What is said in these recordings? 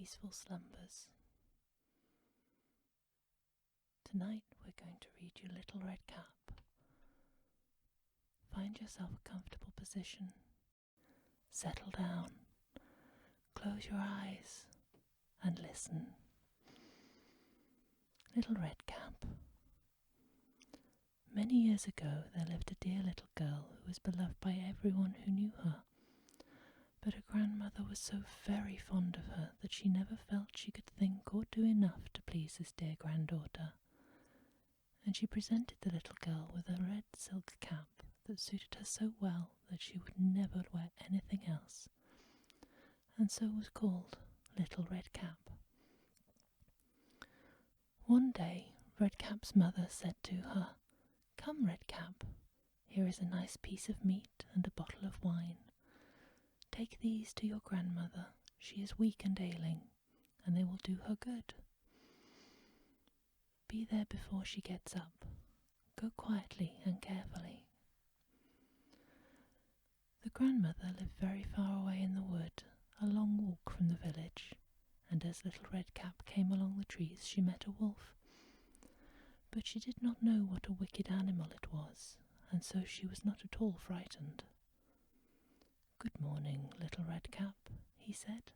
peaceful slumbers. Tonight we're going to read you Little Red Cap. Find yourself a comfortable position. Settle down. Close your eyes and listen. Little Red Cap. Many years ago there lived a dear little girl who was beloved by everyone who knew her. But her grandmother was so very fond of her that she never felt she could think or do enough to please this dear granddaughter. And she presented the little girl with a red silk cap that suited her so well that she would never wear anything else, and so was called Little Red Cap. One day Red Cap's mother said to her, "Come, Red Cap, here is a nice piece of meat and a bottle of wine. Take these to your grandmother. She is weak and ailing, and they will do her good. Be there before she gets up. Go quietly and carefully." The grandmother lived very far away in the wood, a long walk from the village, and as Little Red Cap came along the trees she met a wolf. But she did not know what a wicked animal it was, and so she was not at all frightened. "Good morning, Little Red Cap," he said.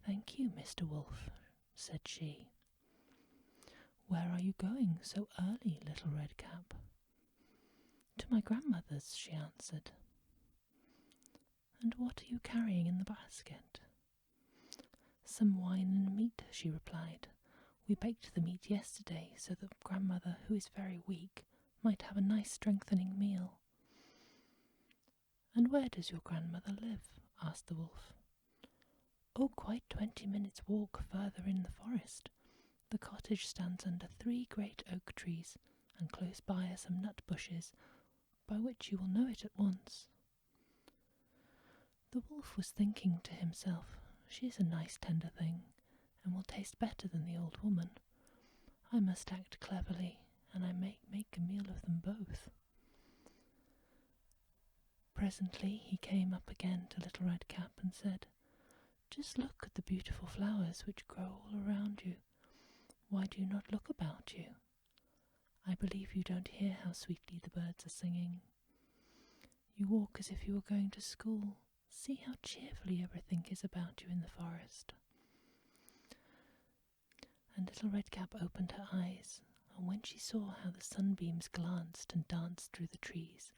"Thank you, Mr. Wolf," said she. "Where are you going so early, Little Red Cap?" "To my grandmother's," she answered. "And what are you carrying in the basket?" "Some wine and meat," she replied. "We baked the meat yesterday so that grandmother, who is very weak, might have a nice strengthening meal." "And where does your grandmother live?" asked the wolf. "Oh, quite 20 minutes' walk further in the forest. The cottage stands under 3 great oak trees, and close by are some nut bushes, by which you will know it at once." The wolf was thinking to himself, "She is a nice tender thing, and will taste better than the old woman. I must act cleverly, and I may make a meal of them both." Presently he came up again to Little Red Cap and said, "Just look at the beautiful flowers which grow all around you. Why do you not look about you? I believe you don't hear how sweetly the birds are singing. You walk as if you were going to school. See how cheerfully everything is about you in the forest." And Little Red Cap opened her eyes, and when she saw how the sunbeams glanced and danced through the trees,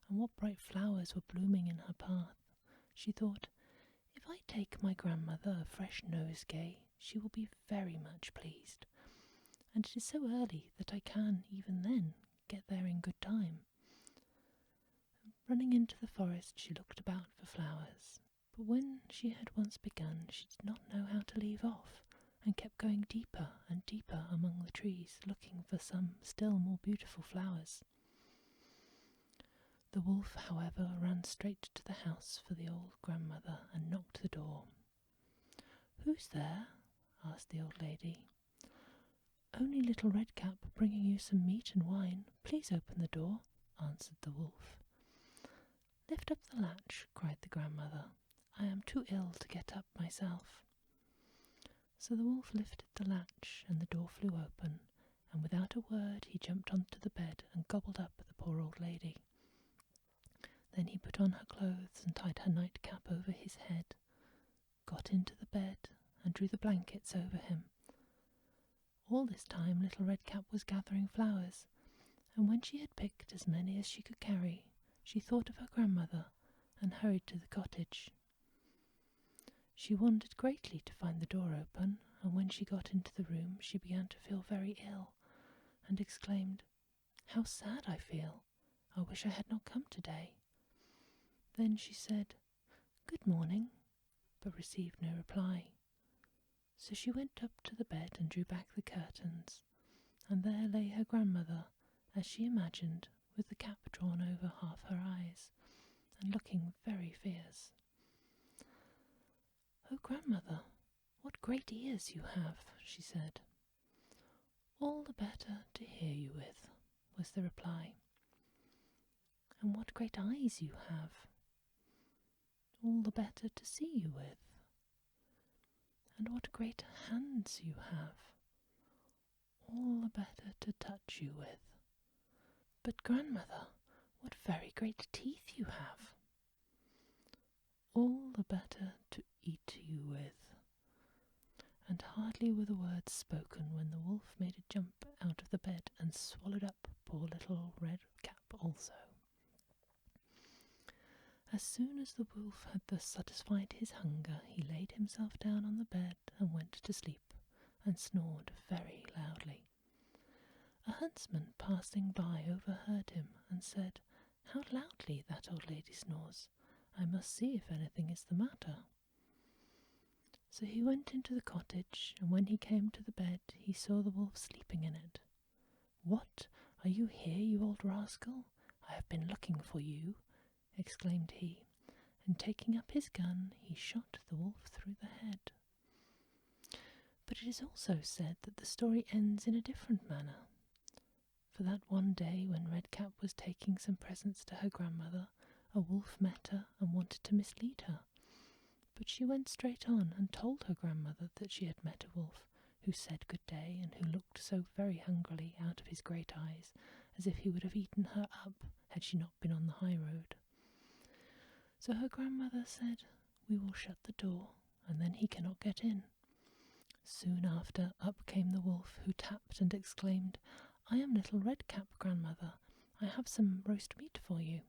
and what bright flowers were blooming in her path, she thought, "If I take my grandmother a fresh nosegay, she will be very much pleased, and it is so early that I can, even then, get there in good time." Running into the forest, she looked about for flowers, but when she had once begun, she did not know how to leave off, and kept going deeper and deeper among the trees, looking for some still more beautiful flowers. The wolf, however, ran straight to the house for the old grandmother and knocked the door. "Who's there?" asked the old lady. "Only Little Red Cap, bringing you some meat and wine. Please open the door," answered the wolf. "Lift up the latch," cried the grandmother. "I am too ill to get up myself." So the wolf lifted the latch, and the door flew open, and without a word he jumped onto the bed and gobbled up the poor old lady. Then he put on her clothes and tied her nightcap over his head, got into the bed and drew the blankets over him. All this time Little Red Cap was gathering flowers, and when she had picked as many as she could carry, she thought of her grandmother and hurried to the cottage. She wondered greatly to find the door open, and when she got into the room she began to feel very ill, and exclaimed, "How sad I feel! I wish I had not come today." Then she said, "Good morning," but received no reply. So she went up to the bed and drew back the curtains, and there lay her grandmother, as she imagined, with the cap drawn over half her eyes, and looking very fierce. "Oh, grandmother, what great ears you have," she said. "All the better to hear you with," was the reply. "And what great eyes you have." "All the better to see you with." and what great hands you have, all the better to touch you with. But, grandmother, what very great teeth you have, all the better to eat you with. And hardly were the words spoken when the wolf made a jump out of the bed and swallowed up poor little Red Cap also. As soon as the wolf had thus satisfied his hunger, he laid himself down on the bed and went to sleep, and snored very loudly. A huntsman passing by overheard him, and said, "How loudly that old lady snores! I must see if anything is the matter." So he went into the cottage, and when he came to the bed, he saw the wolf sleeping in it. "What, are you here, you old rascal? I have been looking for you," exclaimed he, and taking up his gun, he shot the wolf through the head. But it is also said that the story ends in a different manner. For that one day when Red Cap was taking some presents to her grandmother, a wolf met her and wanted to mislead her. But she went straight on and told her grandmother that she had met a wolf, who said good day and who looked so very hungrily out of his great eyes, as if he would have eaten her up had she not been on the high road. So her grandmother said, "We will shut the door, and then he cannot get in." Soon after, up came the wolf, who tapped and exclaimed, "I am little Red Cap, grandmother. I have some roast meat for you."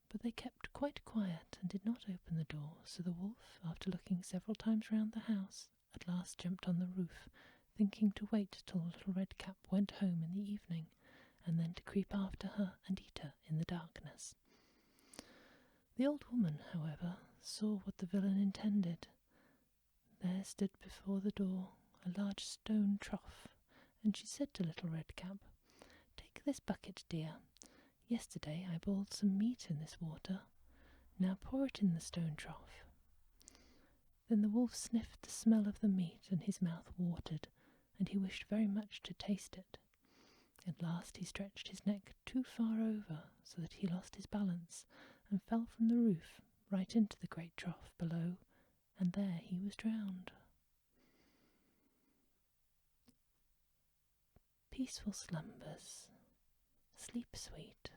But they kept quite quiet and did not open the door, so the wolf, after looking several times round the house, at last jumped on the roof, thinking to wait till little Red Cap went home in the evening, and then to creep after her and eat her in the darkness. The old woman, however, saw what the villain intended. There stood before the door a large stone trough, and she said to little Red Cap, "Take this bucket, dear. Yesterday I boiled some meat in this water. Now pour it in the stone trough." Then the wolf sniffed the smell of the meat, and his mouth watered, and he wished very much to taste it. At last he stretched his neck too far over, so that he lost his balance, and fell from the roof right into the great trough below, and there he was drowned. Peaceful slumbers. Sleep sweet.